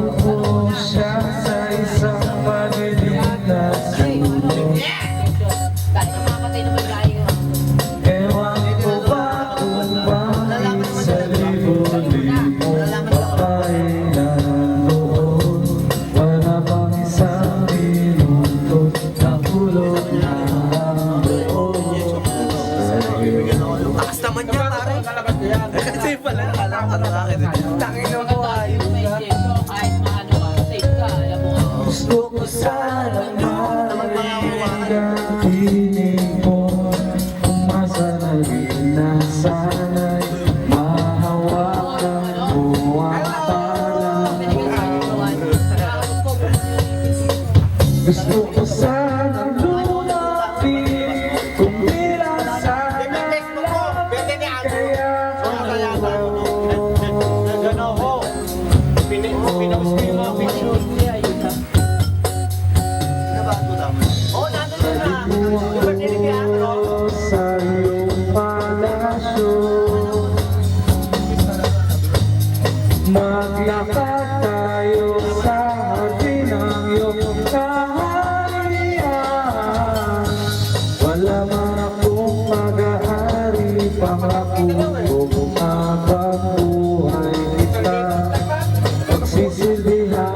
Matatagpuan siya sa isang malilim na sulok. Ewan ko ba kung bakit sa libo-libong babae na nandoon, wala pang isang minuto na hulog na ang loob. Takas naman niya, pare. Kasi pala, alam ka na akin. Tangin na mo, ayun ka. Gusto ko sana marinig ang tinig mo, umasa na rin na sana'y mahawakan mo ang talang mo. Gusto ko sana lumapit kung di lang sana lang kaya sa iyong palasyo, maglakad tayo sa hardin ng iyong kaharian. Wala man akong mag-ahari, pangako ko habang buhay kita pagsisilbihan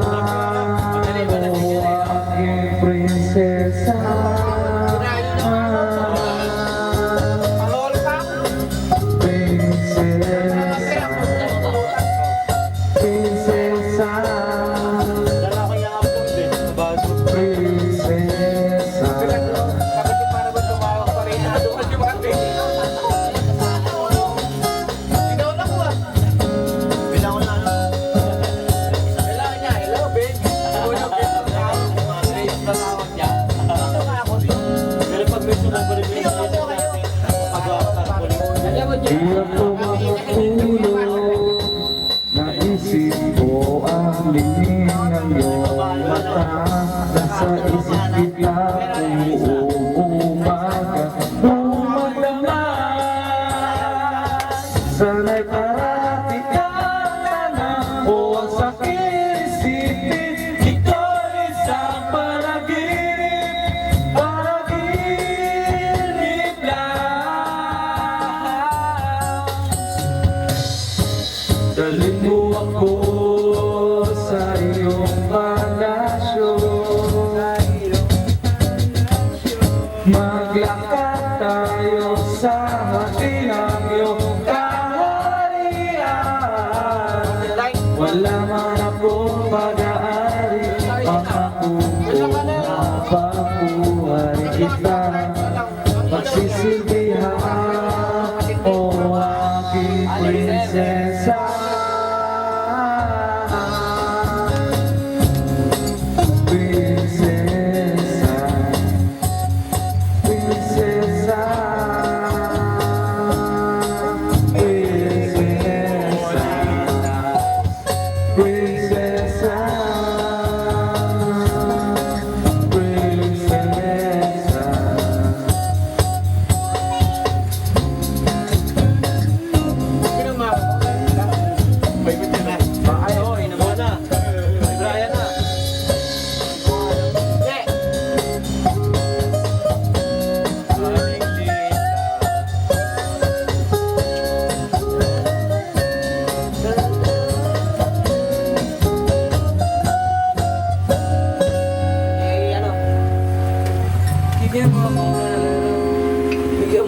mo aking prinsesa. Hirap ko makatulog, naisip ko ang lingin ng iyong mata. Nasa isip kita kung umaga maglaman. Sana'y parati ka na o ang sakit isipin, ito'y isang panaginip, panaginip lang. Dalhin mo ako sa iyong palasyo, maglakad tayo sa hati ng iyong kaharian. Wala man akong pag-aari, pangako ko habang buhay kita pagsisilbihan o aking prinsesa.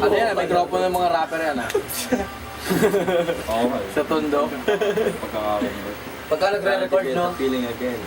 Ano yan, mikropono ng mga rapper yan ah. Oo. Sa tondo. Pagkakaroon. Pagka nagre-record no? Feeling again.